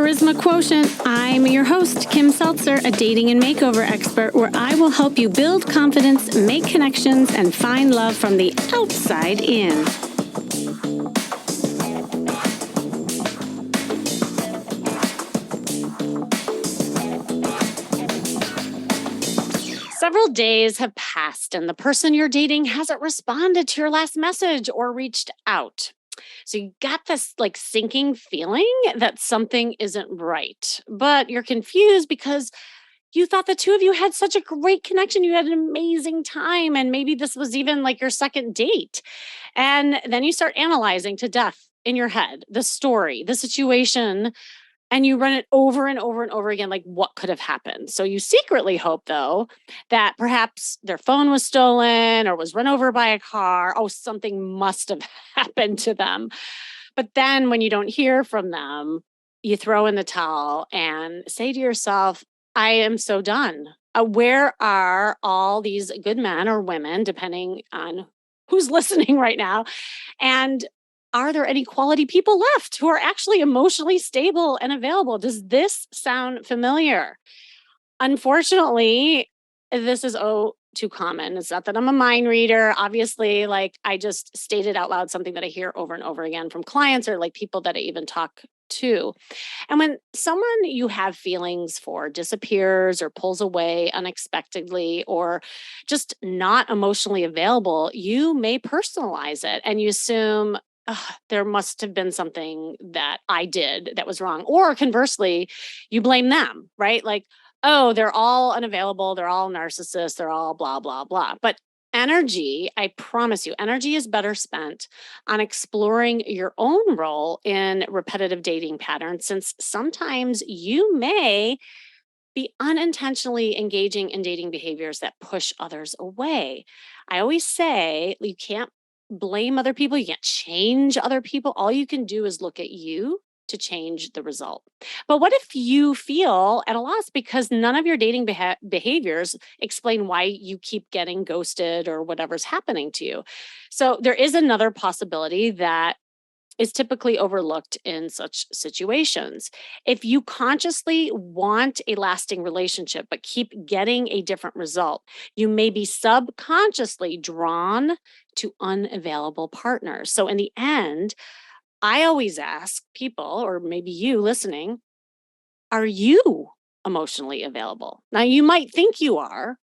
Charisma Quotient. I'm your host, Kim Seltzer, a dating and makeover expert, where I will help you build confidence, make connections, and find love from the outside in. Several days have passed and the person you're dating hasn't responded to your last message or reached out. So you got this sinking feeling that something isn't right, but you're confused because you thought the two of you had such a great connection. You had an amazing time, and maybe this was even like your second date. And then you start analyzing to death in your head the story, the situation, and you run it over and over and over again, like what could have happened. So you secretly hope, though, that perhaps their phone was stolen or was run over by a car. Oh, something must have happened to them. But then when you don't hear from them, you throw in the towel and say to yourself, I am so done. Where are all these good men or women, depending on who's listening right now? And are there any quality people left who are actually emotionally stable and available? Does this sound familiar? Unfortunately, this is too common. It's not that I'm a mind reader. Obviously, I just stated out loud something that I hear over and over again from clients or people that I even talk to. And when someone you have feelings for disappears or pulls away unexpectedly or just not emotionally available, you may personalize it and you assume, "Ugh, there must have been something that I did that was wrong." Or conversely, you blame them, right? Oh, they're all unavailable. They're all narcissists. They're all blah, blah, blah. But energy, I promise you, energy is better spent on exploring your own role in repetitive dating patterns, since sometimes you may be unintentionally engaging in dating behaviors that push others away. I always say you can't blame other people, you can't change other people. All you can do is look at you to change the result. But what if you feel at a loss because none of your dating behaviors explain why you keep getting ghosted or whatever's happening to you? So there is another possibility that is typically overlooked in such situations. If you consciously want a lasting relationship but keep getting a different result, you may be subconsciously drawn to unavailable partners. So, in the end, I always ask people, or maybe you listening, are you emotionally available? Now, you might think you are,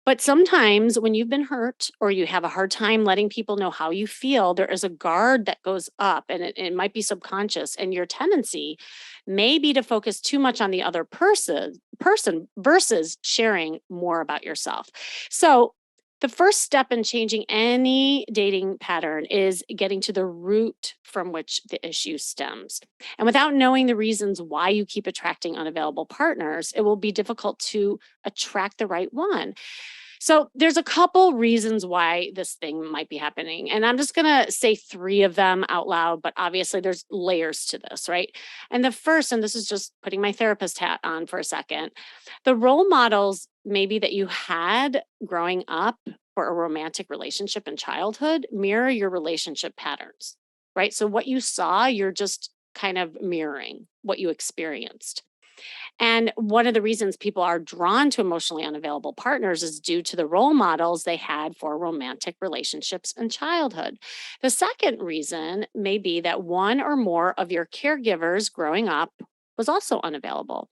but sometimes when you've been hurt or you have a hard time letting people know how you feel, there is a guard that goes up, and it might be subconscious. And your tendency may be to focus too much on the other person versus sharing more about yourself. So the first step in changing any dating pattern is getting to the root from which the issue stems. And without knowing the reasons why you keep attracting unavailable partners, it will be difficult to attract the right one. So there's a couple reasons why this thing might be happening. And I'm just going to say three of them out loud, but obviously there's layers to this, right? And the first, and this is just putting my therapist hat on for a second, the role models maybe that you had growing up for a romantic relationship in childhood mirror your relationship patterns, right? So what you saw, you're just kind of mirroring what you experienced. And one of the reasons people are drawn to emotionally unavailable partners is due to the role models they had for romantic relationships in childhood. The second reason may be that one or more of your caregivers growing up was also unavailable.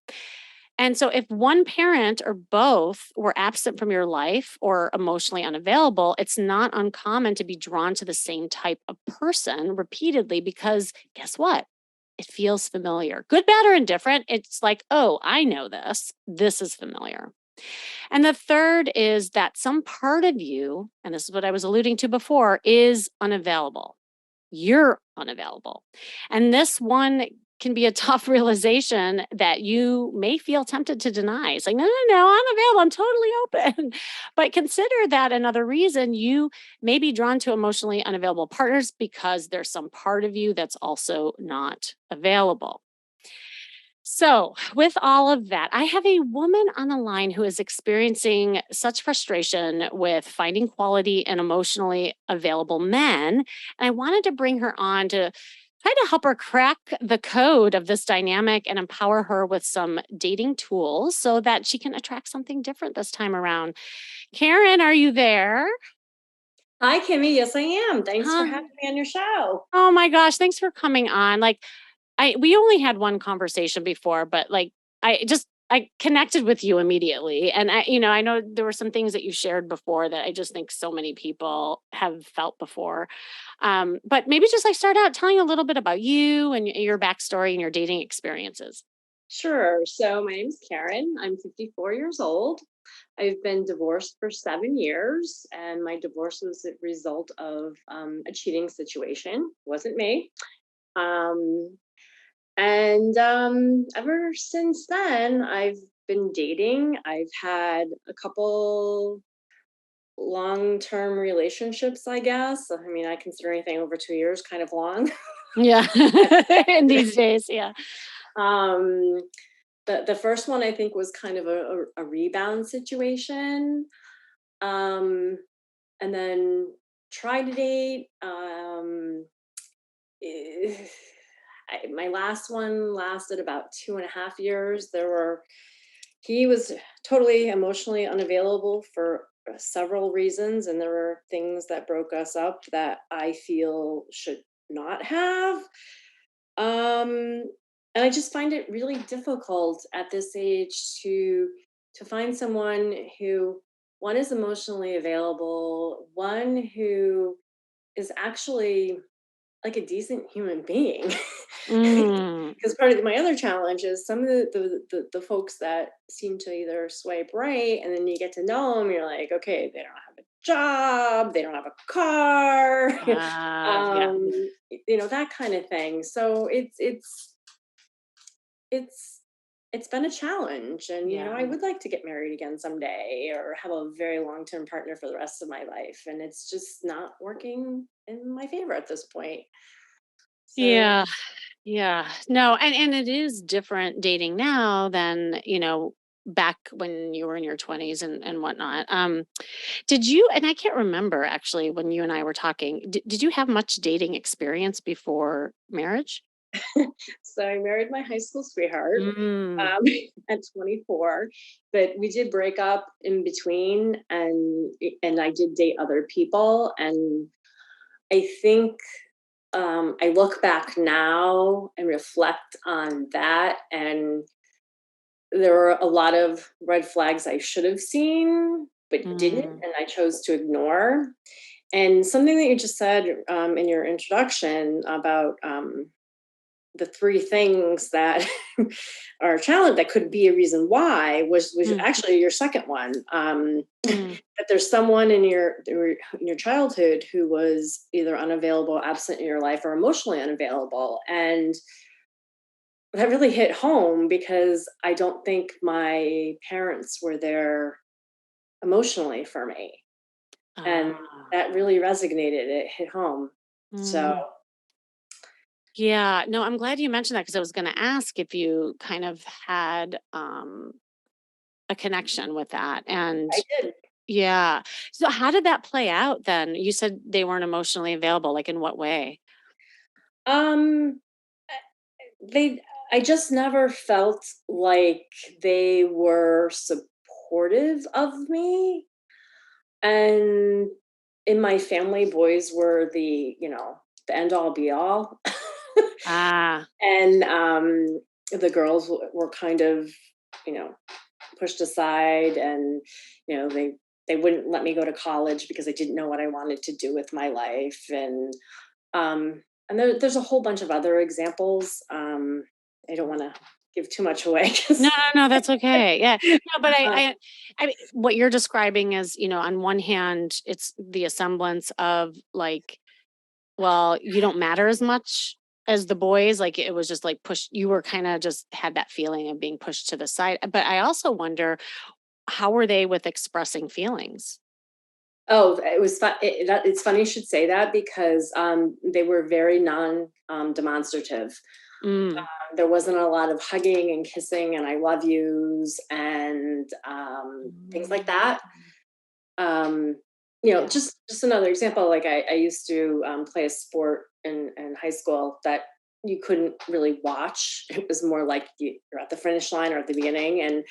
And so, if one parent or both were absent from your life or emotionally unavailable, it's not uncommon to be drawn to the same type of person repeatedly because guess what? It feels familiar. Good, bad, or indifferent. It's like, oh, I know this. This is familiar. And the third is that some part of you, and this is what I was alluding to before, is unavailable. You're unavailable. And this one can be a tough realization that you may feel tempted to deny. It's like, no, no, no, I'm available. I'm totally open. But consider that another reason you may be drawn to emotionally unavailable partners because there's some part of you that's also not available. So, with all of that, I have a woman on the line who is experiencing such frustration with finding quality and emotionally available men. And I wanted to bring her on to try to help her crack the code of this dynamic and empower her with some dating tools so that she can attract something different this time around. Karen, are you there? Hi, Kimmy. Yes, I am. Thanks for Huh. having me on your show. Oh my gosh, thanks for coming on. Like we only had one conversation before, but like I connected with you immediately. And I know there were some things that you shared before that I just think so many people have felt before. But maybe just like start out telling a little bit about you and your backstory and your dating experiences. Sure. So, my name's Karen. I'm 54 years old. I've been divorced for 7 years, and my divorce was a result of a cheating situation. Wasn't me. Um, and ever since then, I've been dating. I've had a couple long-term relationships, I guess. I mean, I consider anything over 2 years kind of long. Yeah. In these days, yeah. um, the first one I think was kind of a rebound situation. Um, and then tried to date. eh, my last one lasted about 2.5 years. He was totally emotionally unavailable for several reasons, and there were things that broke us up that I feel should not have. Um, and I just find it really difficult at this age to find someone who one is emotionally available, one who is actually like a decent human being. Mm, Because part of my other challenge is some of the folks that seem to either swipe right, and then you get to know them, you're like, okay, they don't have a job, they don't have a car, yeah. that kind of thing. So it's it's been a challenge, and I Yeah. would like to get married again someday or have a very long-term partner for the rest of my life, and it's just not working in my favor at this point. So Yeah. Yeah. No, and it is different dating now than, back when you were in your 20s and whatnot. Did you, and I can't remember actually when you and I were talking, did you have much dating experience before marriage? So I married my high school sweetheart Mm. at 24, but we did break up in between, and I did date other people, and I think I look back now and reflect on that, and there were a lot of red flags I should have seen but didn't, Mm. and I chose to ignore. And something that you just said in your introduction about the three things that are a challenge that could be a reason why was Mm. actually your second one. Mm. That there's someone in your childhood who was either unavailable, absent in your life, or emotionally unavailable, and that really hit home because I don't think my parents were there emotionally for me, and Ah. that really resonated. It hit home. So Mm. Yeah. No, I'm glad you mentioned that because I was going to ask if you kind of had a connection with that. And I did. yeah. So how did that play out then? You said they weren't emotionally available. Like in what way? Um, They I just never felt like they were supportive of me, and in my family, boys were the end all be all. Ah. And, the girls were kind of, you know, pushed aside, and, they wouldn't let me go to college because I didn't know what I wanted to do with my life, um, and there's a whole bunch of other examples. I don't want to give too much away. No, 'Cause, no, no, that's okay. Yeah. No, but uh, I mean, what you're describing is, on one hand, it's the semblance of like, well, you don't matter as much as the boys. Like it was just like pushed, you were kind of just had that feeling of being pushed to the side. But I also wonder, how were they with expressing feelings? oh, it was fun. It's funny you should say that because they were very non demonstrative. Mm. There wasn't a lot of hugging and kissing and I love yous and things like Mm. that. Um, Yeah. just another example, like I used to play a sport in high school that you couldn't really watch. It was more like you're at the finish line or at the beginning. And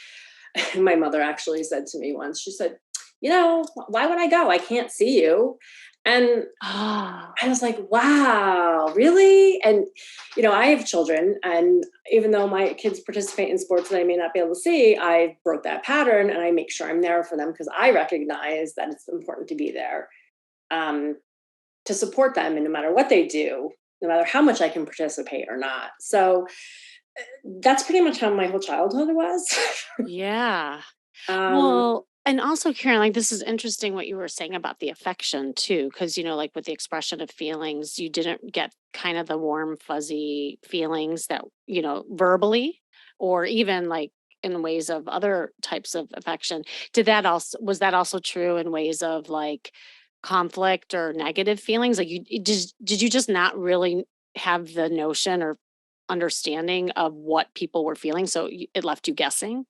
my mother actually said to me once, she said, why would I go? I can't see you. And Ah. I was like, wow, really? And, I have children, and even though my kids participate in sports that I may not be able to see, I broke that pattern and I make sure I'm there for them because I recognize that it's important to be there, um, to support them. And no matter what they do, no matter how much I can participate or not. So that's pretty much how my whole childhood was. Yeah. um, Well, and also, Karen, like this is interesting what you were saying about the affection too, because like with the expression of feelings, you didn't get kind of the warm, fuzzy feelings that, verbally or even like in ways of other types of affection. Was that also true in ways of like conflict or negative feelings? Like did you just not really have the notion or understanding of what people were feeling? So it left you guessing?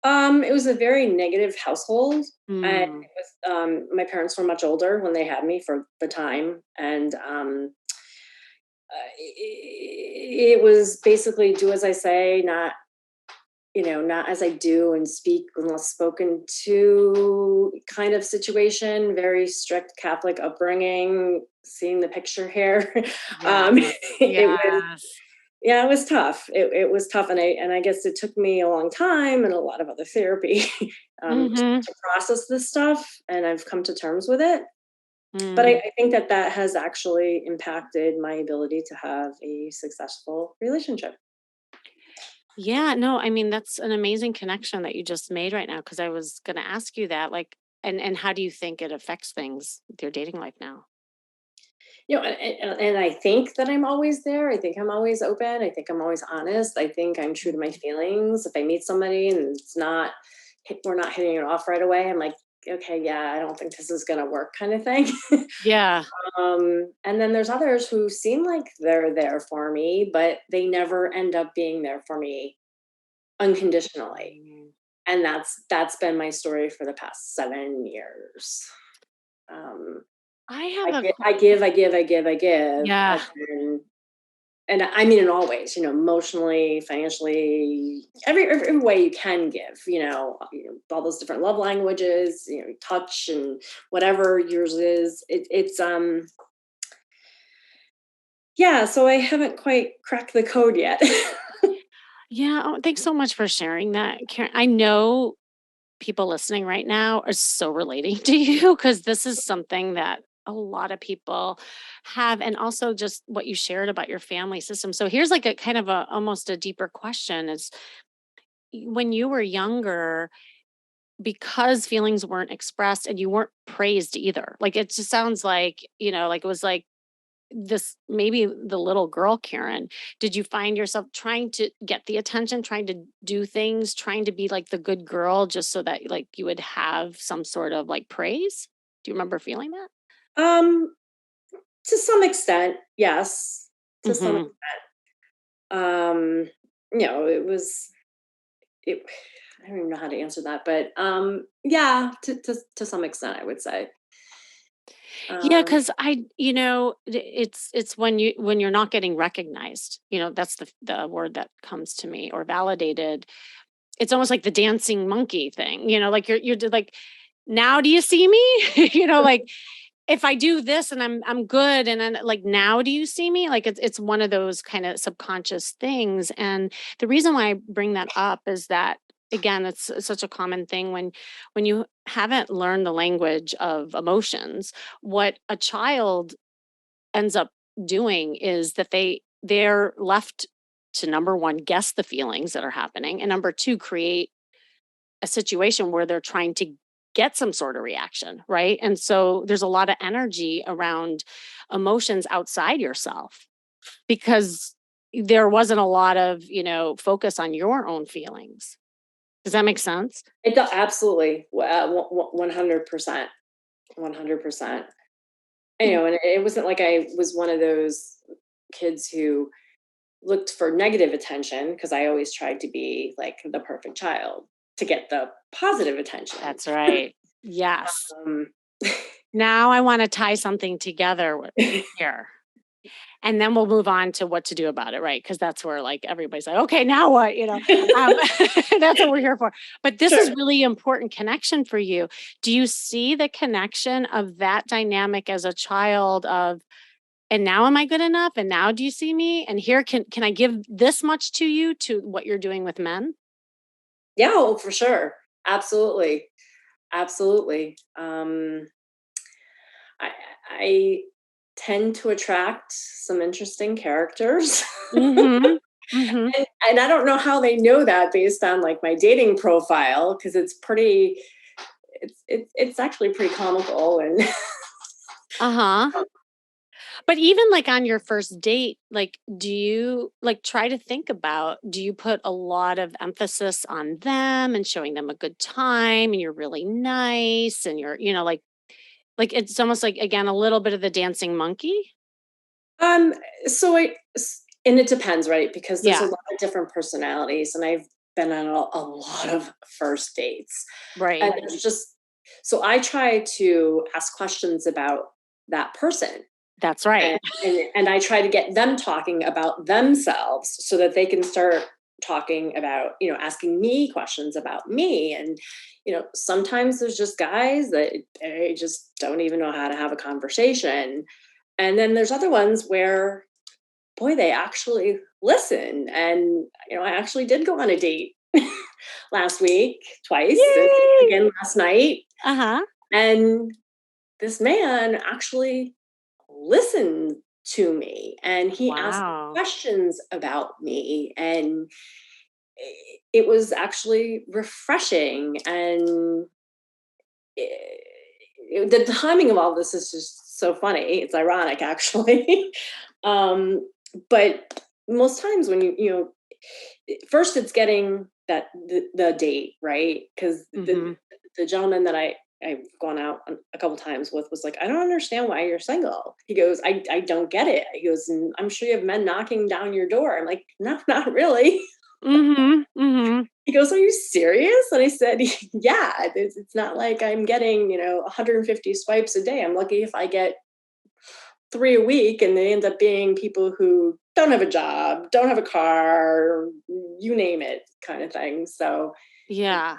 it was a very negative household. And it Mm. was, my parents were much older when they had me for the time. And it was basically do as I say, not as I do, and speak unless spoken to kind of situation. Very strict Catholic upbringing, seeing the picture here. um, Yes, it was, yes. yeah, it was tough. It was tough. And I guess it took me a long time and a lot of other therapy Mhm. to process this stuff. And I've come to terms with it. But I, Mm. I think that has actually impacted my ability to have a successful relationship. Yeah, no, I mean, that's an amazing connection that you just made right now. Because I was gonna ask you that, like, and how do you think it affects things with your dating life now? And I think that I'm always there. I think I'm always open. I think I'm always honest. I think I'm true to my Mhm. feelings. If I meet somebody and we're not hitting it off right away, I'm like, okay, yeah, I don't think this is gonna work, kind of thing. Yeah. And then there's others who seem like they're there for me, but they never end up being there for me unconditionally. Mm. And that's been my story for the past 7 years. Um, I have I a give, I give, I give, I give, I give, yeah. and I mean in all ways, emotionally, financially, every way you can give, all those different love languages, touch and whatever yours is. It's yeah. So I haven't quite cracked the code yet. Yeah, oh, thanks so much for sharing that, Karen. I know people listening right now are so relating to you because this is something that a lot of people have, and also just what you shared about your family system. So here's like a kind of a almost a deeper question is when you were younger, because feelings weren't expressed and you weren't praised either. Like it just sounds like, like it was like this maybe the little girl Karen, did you find yourself trying to get the attention, trying to do things, trying to be like the good girl just so that like you would have some sort of like praise? Do you remember feeling that? um, to some extent, yes. To some Mhm. extent, um, it was. It, I don't even know how to answer that, but yeah, to some extent, I would say. Yeah, Um, cuz it's when you're not getting recognized. That's the word that comes to me or validated. It's almost like the dancing monkey thing, like like, now do you see me? Like if I do this and I'm good and then like now do you see me? Like it's one of those kind of subconscious things. And the reason why I bring that up is that again, it's such a common thing when you haven't learned the language of emotions, what a child ends up doing is that they're left to number one, guess the feelings that are happening, and number two, create a situation where they're trying to get some sort of reaction, right? And so there's a lot of energy around emotions outside yourself because there wasn't a lot of, focus on your own feelings. Does that make sense? it absolutely 100%, 100%. Mm. And it wasn't like I was one of those kids who looked for negative attention because I always tried to be like the perfect child to get the positive attention. That's right. Yes. Um, Now I want to tie something together here. And then we'll move on to what to do about it, right? Because that's where like everybody's like, okay, now what? Um, that's what we're here for. But this is Sure. really important connection for you. Do you see the connection of that dynamic as a child of, and now am I good enough? And now do you see me? And here can I give this much to you to what you're doing with men? Yeah, oh, for sure. Absolutely. Absolutely. I I tend to attract some interesting characters. Mm-hmm. Mm-hmm. And I don't know how they know that based on like my dating profile because it's actually pretty comical and Uh-huh. But even like on your first date, like, do you like try to think about, do you put a lot of emphasis on them and showing them a good time and you're really nice and you're, like it's almost like again a little bit of the dancing monkey? um so and it depends, right? Because there's a Yeah, lot of different personalities and I've been on a lot of first dates. And right. there's just so I try to ask questions about that person. That's right. And I try to get them talking about themselves so that they can start talking about, asking me questions about me. And, sometimes there's just guys that they just don't even know how to have a conversation. And then there's other ones where, boy, they actually listen. And, I actually did go on a date last week, twice, and Yay! again last night. Uh-huh. And this man actually listened to me and he asked me Wow. questions about me and it was actually refreshing and the timing of all this is just so funny. It's ironic actually. um but most times when first it's getting the date right because Mm-hmm. the gentleman that I've gone out a couple times with was like, I don't understand why you're single. He goes, I don't get it. He goes, "And I'm sure you have men knocking down your door." I'm like, no, not really. Mm-hmm. Mm-hmm. He goes, are you serious? And I said, yeah, it's not like I'm getting, 150 swipes a day. I'm lucky if I get 3 a week, and they end up being people who don't have a job, don't have a car, you name it kind of thing. So it, Yeah.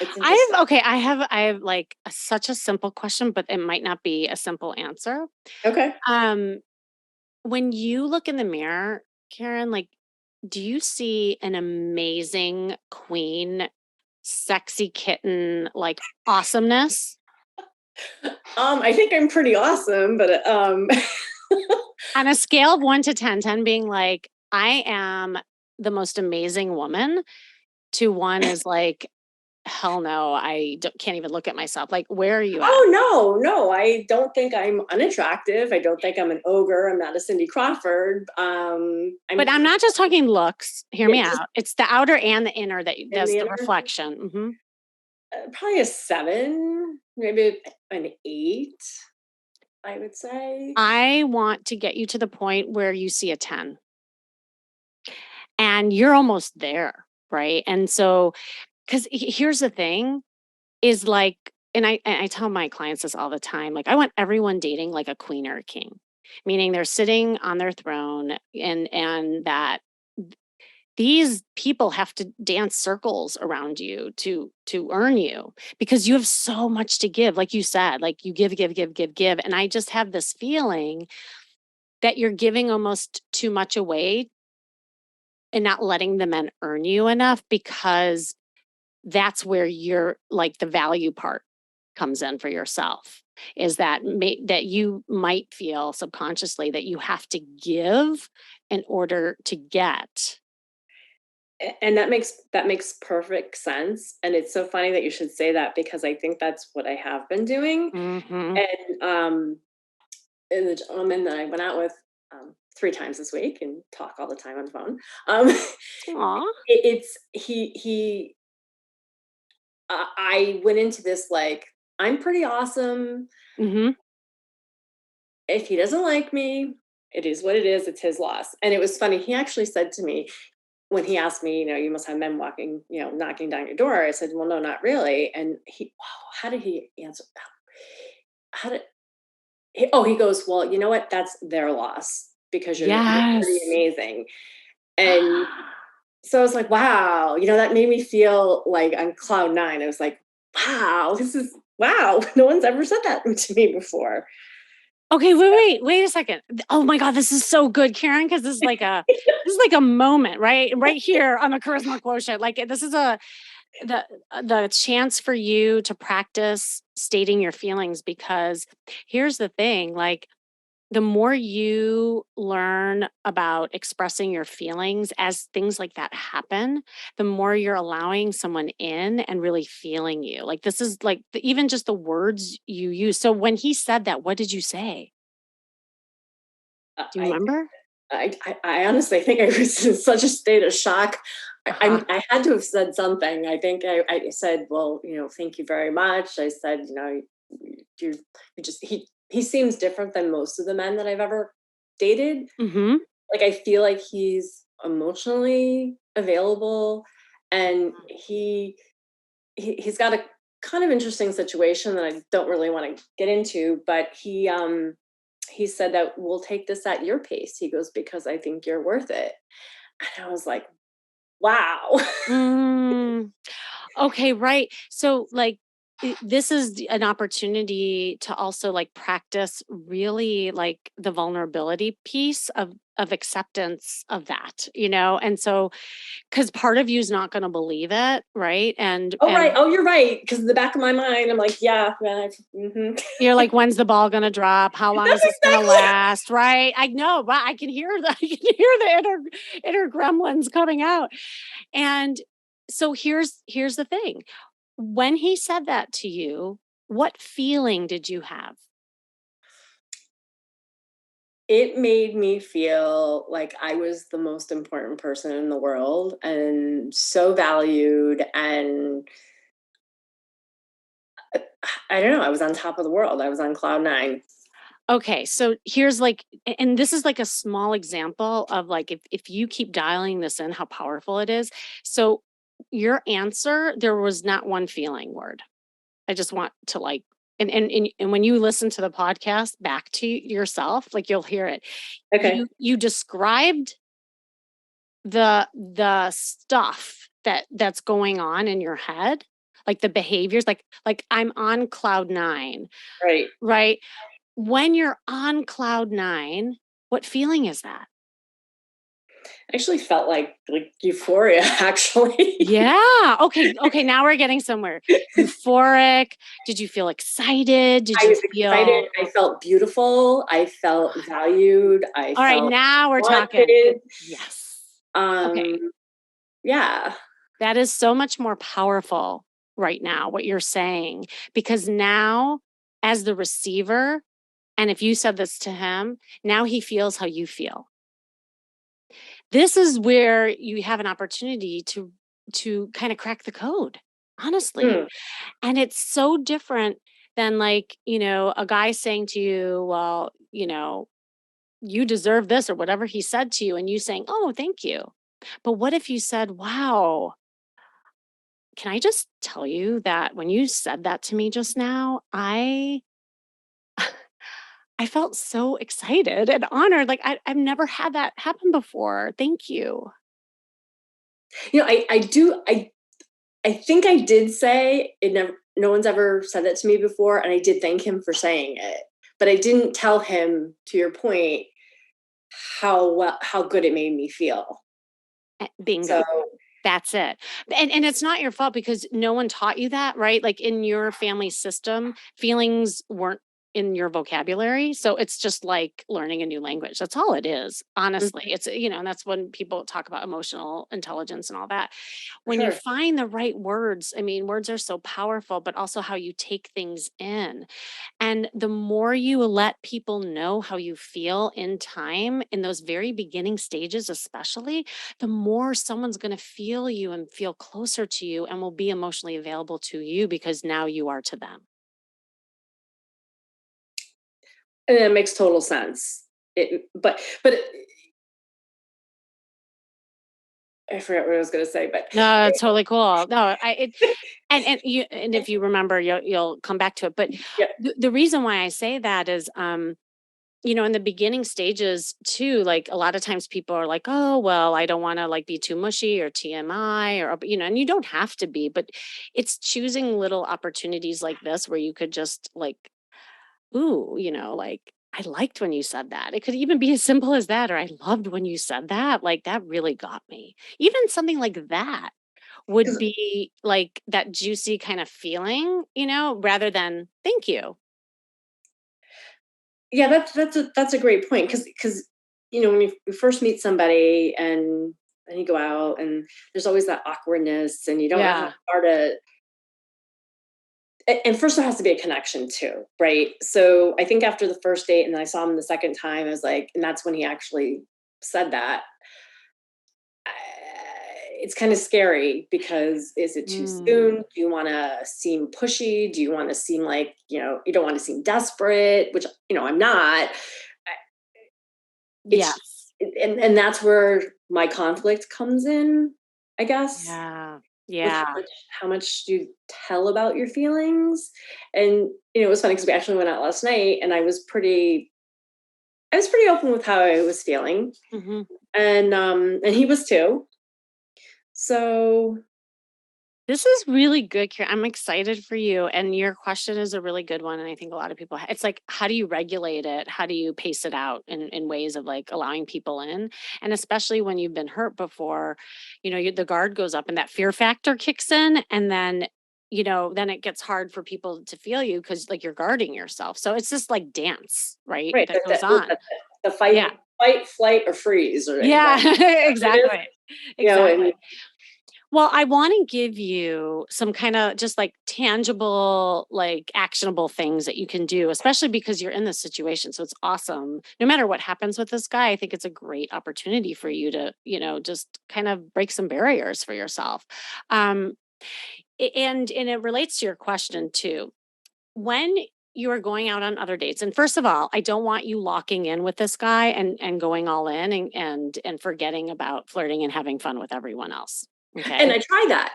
it's I interesting. have okay, I have like such a simple question, but it might not be a simple answer. Okay. Um, when you look in the mirror, Karen, like, do you see an amazing queen, sexy kitten, like awesomeness? I think I'm pretty awesome, but On a scale of 1 to 10, 10 being like, I am the most amazing woman, to one is like, hell no, can't even look at myself. Like, where are you at? oh no, I don't think I'm unattractive. I don't think I'm an ogre. I'm not a Cindy Crawford. I'm But I'm not just talking looks. Hear yeah, me just out. It's the outer and the inner in that's the the inner, reflection. Mhm. probably a 7, maybe an 8. I would say. I want to get you to the point where you see a 10 and you're almost there, right? And so, because here's the thing is like, and I tell my clients this all the time, like, I want everyone dating like a queen or a king, meaning they're sitting on their throne and that these people have to dance circles around you to earn you because you have so much to give, like you said, like you give, and I just have this feeling that you're giving almost too much away and not letting the men earn you enough, because that's where you're like the value part comes in for yourself, is that that you might feel subconsciously that you have to give in order to get. And that makes perfect sense. And it's so funny that you should say that because I think that's what I have been doing. Mhm. And the gentleman that I went out with 3 times this week and talk all the time on the phone. It, Aw. it's he. I went into this like I'm pretty awesome. Mhm. If he doesn't like me, it is what it is. It's his loss. And it was funny. He actually said to me, when he asked me, you must have men walking, knocking down your door. I said, well, no, not really. And how did he answer? How did he goes, well, you know what? That's their loss because you're pretty Yes. amazing. And so I was like, wow, that made me feel like on cloud nine. I was like, wow, no one's ever said that to me before. Okay, wait a second. Oh my God, this is so good, Karen, because this is like a moment, right? Right here on the charisma quotient. Like this is the chance for you to practice stating your feelings, because here's the thing, like the more you learn about expressing your feelings as things like that happen, the more you're allowing someone in and really feeling you. Like this is like even just the words you use. So when he said that, what did you say? Uh, Do you I remember? I honestly think I was in such a state of shock. Uh-huh. I had to have said something. I think I said, well, thank you very much. I said, you just he seems different than most of the men that I've ever dated. Mhm. Like I feel like he's emotionally available, and he's got a kind of interesting situation that I don't really want to get into, but he said that we'll take this at your pace. He goes, because I think you're worth it. And I was like, wow. Mm. Okay, right. So, like, this is an opportunity to also like practice really like the vulnerability piece of acceptance of that, And so, because part of you is not going to believe it, right? And Oh, right. and Oh, you're right. Because in the back of my mind, I'm like, yeah, man. you're like, when's the ball going to drop? How long is That's this going to exactly. last? Right? I know, but I can hear the I can hear the inner gremlins coming out. And so here's the thing. When he said that to you, what feeling did you have? It made me feel like I was the most important person in the world and so valued. And I don't know, I was on top of the world. I was on cloud nine. Okay, so here's like and this is like a small example of like if you keep dialing this in, how powerful it is. So your answer, there was not one feeling word. I just want to like and when you listen to the podcast back to yourself, like you'll hear it. Okay. You described the stuff that's going on in your head, like the behaviors, like I'm on cloud 9, Right. right? When you're on cloud 9, what feeling is that? Actually felt like euphoria, actually. Yeah. Okay, now we're getting somewhere. Euphoric. Did you feel excited? Did I you was excited. feel I felt beautiful. I felt valued. I all right, felt now we're talking. wanted. Yes. Okay. Um, yeah. That is so much more powerful right now, what you're saying, because now, as the receiver, and if you said this to him, now he feels how you feel. This is where you have an opportunity to kind of crack the code, honestly. Mm, And it's so different than like, a guy saying to you, well, you deserve this or whatever he said to you, and you saying, oh, thank you. But what if you said, wow, can I just tell you that when you said that to me just now, I felt so excited and honored. Like I've never had that happen before. Thank you. I do. I think I did say it. Never. No one's ever said that to me before, and I did thank him for saying it. But I didn't tell him, to your point, how good it made me feel. Bingo. So That's it. And it's not your fault because no one taught you that, right? Like in your family system, feelings weren't in your vocabulary. So it's just like learning a new language. That's all it is, honestly. mhm, It's, and that's when people talk about emotional intelligence and all that. for When you sure. find the right words, I mean, words are so powerful, but also how you take things in. And the more you let people know how you feel in time, in those very beginning stages, especially, the more someone's going to feel you and feel closer to you and will be emotionally available to you because now you are to them. And it makes total sense. But I forgot what I was gonna say, but No, it's totally cool. No, and if you remember, you'll come back to it. But yeah, the reason why I say that is, in the beginning stages too, like a lot of times people are like, oh, well, I don't want to like be too mushy or TMI or, and you don't have to be, but it's choosing little opportunities like this where you could just like, ooh, like, I liked when you said that. It could even be as simple as that, or I loved when you said that. Like, that really got me. Even something like that would 'cause be like that juicy kind of feeling, rather than thank you. yeah, that's a great point because when you first meet somebody and you go out and there's always that awkwardness and you don't know how Yeah. far to and first there has to be a connection too, right? So I think after the first date and then I saw him the second time, I was like, and that's when he actually said that. uh, it's kind of scary because is it too soon? Mm, Do you want to seem pushy? Do you want to seem like, you don't want to seem desperate, which, I'm not. It's yes. and that's where my conflict comes in, I guess, Yeah. with Yeah. how much you tell about your feelings. And, it was funny because we actually went out last night and I was pretty open with how I was feeling. Mhm. And he was too. So This is really good, I'm excited for you, and your question is a really good one, and I think a lot of people it's like, how do you regulate it? How do you pace it out in ways of, like, allowing people in? And especially when you've been hurt before, the guard goes up and that fear factor kicks in, and then it gets hard for people to feel you because like, you're guarding yourself. So it's just like dance, right, right, that goes what on. the Yeah. fight, flight, or freeze, or Yeah, it is, exactly. and Exactly. Well, I want to give you some kind of just like tangible, like actionable things that you can do, especially because you're in this situation. So it's awesome. No matter what happens with this guy, I think it's a great opportunity for you to, just kind of break some barriers for yourself. Um, and it relates to your question too. When you are going out on other dates, and first of all, I don't want you locking in with this guy and going all in and forgetting about flirting and having fun with everyone else. Okay. I try that,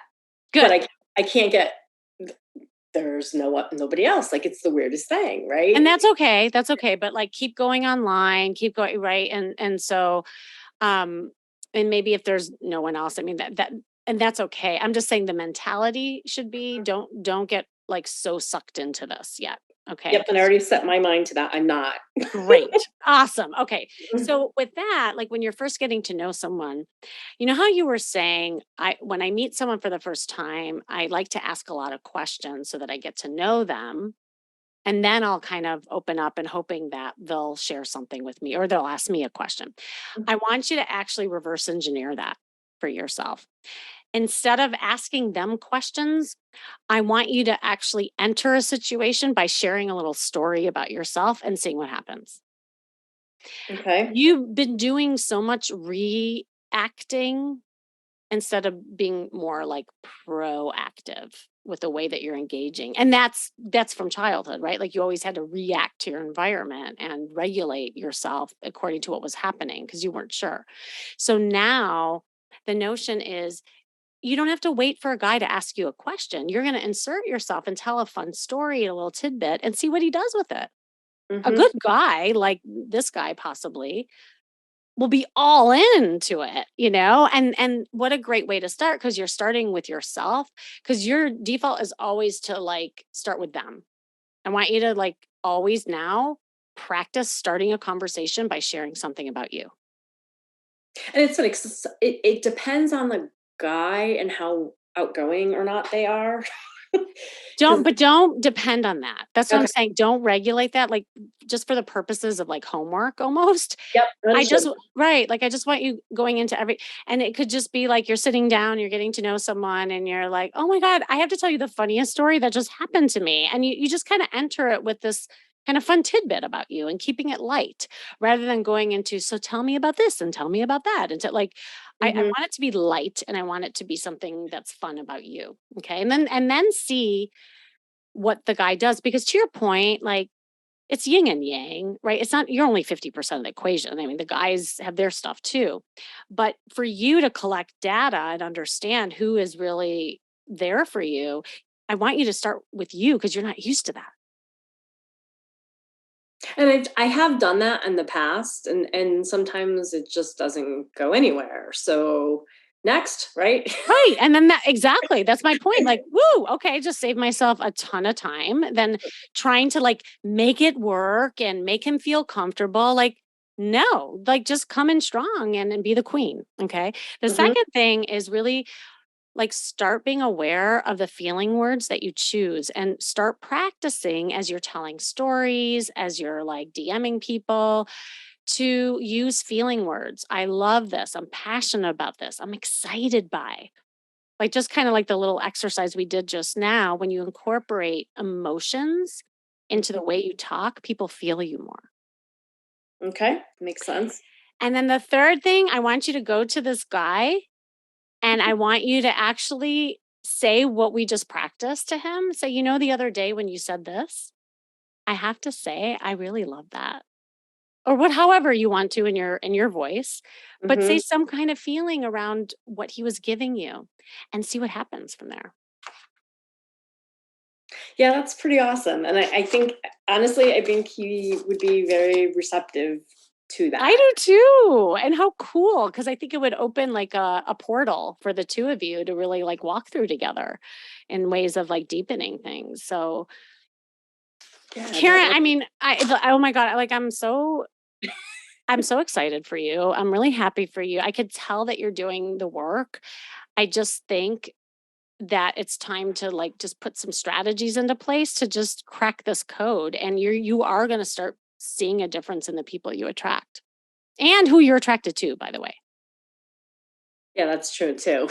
but Good. I can't get there's nobody else. Like, it's the weirdest thing, right? And that's okay, but, like, keep going online, keep going, right? Um, and maybe if there's no one else, I mean, and that's okay. I'm just saying the mentality should be, don't get, like, so sucked into this yet, okay? Yep, and I Because already set my mind to that. I'm not. great. Awesome. Okay. So with that, like, when you're first getting to know someone, you know how you were saying, when I meet someone for the first time, I like to ask a lot of questions so that I get to know them. And then I'll kind of open up and hoping that they'll share something with me or they'll ask me a question. I want you to actually reverse engineer that for yourself. Instead of asking them questions, I want you to actually enter a situation by sharing a little story about yourself and seeing what happens. Okay. You've been doing so much reacting instead of being more like proactive with the way that you're engaging. And that's from childhood, right? Like, you always had to react to your environment and regulate yourself according to what was happening because you weren't sure. So now the notion is, you don't have to wait for a guy to ask you a question. You're going to insert yourself and tell a fun story, a little tidbit, and see what he does with it. A Mhm. good guy, like this guy possibly, will be all into it, and what a great way to start, because you're starting with yourself, because your default is always to like start with them. I want you to like always now practice starting a conversation by sharing something about you. And it's like it depends on the guy and how outgoing or not they are. Don't 'Cause but don't depend on that. That's what I'm okay, saying. Don't regulate that, like, just for the purposes of, like, homework almost. yep, I understood. just right, like, I just want you going into and it could just be like you're sitting down, you're getting to know someone, and you're like, "Oh my god, I have to tell you the funniest story that just happened to me." And you just kinda enter it with this kind of fun tidbit about you and keeping it light rather than going into, "So tell me about this and tell me about that." And to like, I Mhm. want it to be light and I want it to be something that's fun about you. Okay. And then see what the guy does, because to your point, like, it's yin and yang, right? It's not, you're only 50% of the equation. I mean, the guys have their stuff too. But for you to collect data and understand who is really there for you, I want you to start with you because you're not used to that. And I have done that in the past, and sometimes it just doesn't go anywhere. So next, right? Right. And then that exactly. That's my point. Like, woo, okay, just save myself a ton of time than trying to like make it work and make him feel comfortable. Like, no, like just come in strong and be the queen. Okay. The Hmm. second thing is really like start being aware of the feeling words that you choose and start practicing as you're telling stories, as you're like DMing people to use feeling words. I love this. I'm passionate about this. I'm excited by. Like just kind of like the little exercise we did just now, when you incorporate emotions into the way you talk, people feel you more. Okay, makes sense. And then the third thing, I want you to go to this guy and I want you to actually say what we just practiced to him. Say, the other day when you said this, I have to say, I really love that. Or what, however you want to in your voice, but say Hmm. some kind of feeling around what he was giving you and see what happens from there. Yeah, that's pretty awesome. And I think, honestly, I think he would be very receptive to I that. do too. And how cool, because I think it would open like a portal for the two of you to really like walk through together in ways of like deepening things. So, Yeah, that Karen, would. I mean, oh my God, like I'm so excited for you. I'm really happy for you. I could tell that you're doing the work. I just think that it's time to like just put some strategies into place to just crack this code, and you are going to start seeing a difference in the people you attract and who you're attracted to, by the way. Yeah, that's true too.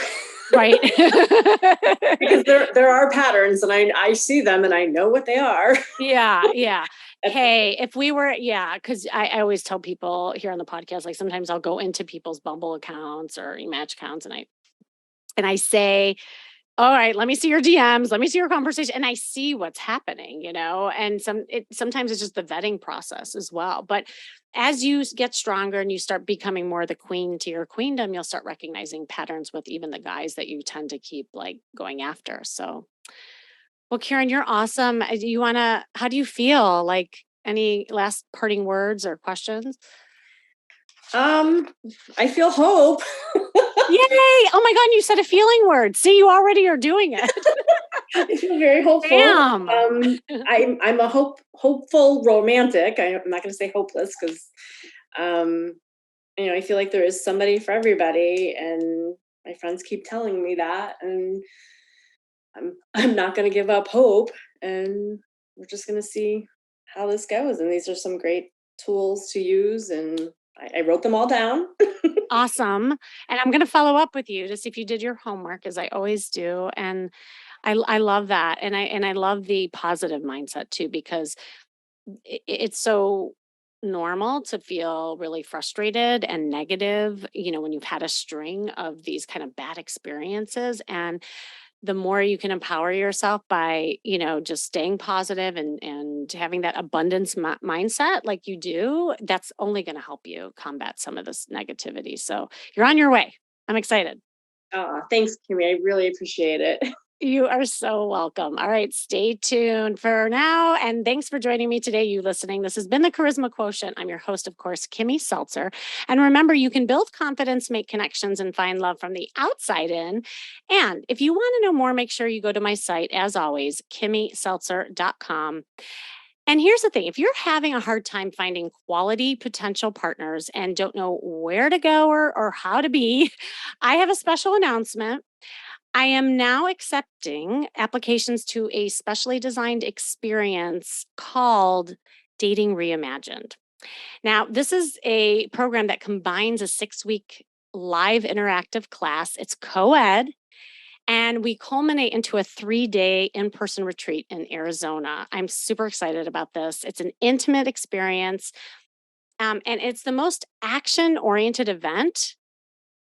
Right. Because there are patterns, and I see them, and I know what they are. Yeah, yeah. Hey, if we were, yeah, because I always tell people here on the podcast, like sometimes I'll go into people's Bumble accounts or Match accounts, and I say, all right, let me see your DMs, let me see your conversation, and I see what's happening, and sometimes it's just the vetting process as well. But as you get stronger and you start becoming more the queen to your queendom, you'll start recognizing patterns with even the guys that you tend to keep like going after. So, well, Karen, you're awesome. Do you wanna how do you feel? Like any last parting words or questions? Um, I feel hope. Yay! Oh my God, and you said a feeling word. See, you already are doing it. I feel very hopeful. Bam. I'm a hopeful romantic. I'm not going to say hopeless because um, I feel like there is somebody for everybody, and my friends keep telling me that, and I'm not going to give up hope, and we're just going to see how this goes. And these are some great tools to use, and I wrote them all down. Awesome. And I'm going to follow up with you to see if you did your homework as I always do. And I love that. And I love the positive mindset too, because it's so normal to feel really frustrated and negative, when you've had a string of these kind of bad experiences. And the more you can empower yourself by, just staying positive and having that abundance mindset like you do, that's only going to help you combat some of this negativity. So you're on your way. I'm excited. Thanks, Kimmy. I really appreciate it. You are so welcome. All right, stay tuned for now. And thanks for joining me today, you listening. This has been the Charisma Quotient. I'm your host, of course, Kimmy Seltzer. And remember, you can build confidence, make connections, and find love from the outside in. And if you want to know more, make sure you go to my site, as always, kimmyseltzer.com. And here's the thing, if you're having a hard time finding quality potential partners and don't know where to go or how to be, I have a special announcement. I am now accepting applications to a specially designed experience called Dating Reimagined. Now, this is a program that combines a 6-week live interactive class. It's co ed, and we culminate into a 3-day in person retreat in Arizona. I'm super excited about this. It's an intimate experience, and it's the most action oriented event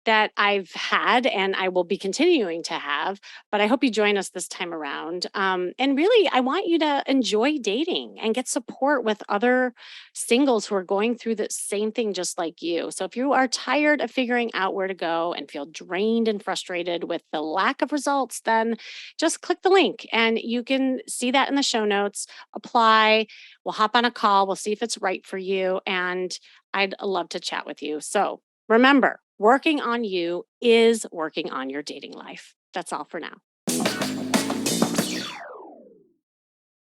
that I've had and I will be continuing to have. But I hope you join us this time around. And really, I want you to enjoy dating and get support with other singles who are going through the same thing just like you. So if you are tired of figuring out where to go and feel drained and frustrated with the lack of results, then just click the link and you can see that in the show notes. Apply. We'll hop on a call. We'll see if it's right for you. And I'd love to chat with you. So remember, working on you is working on your dating life. That's all for now.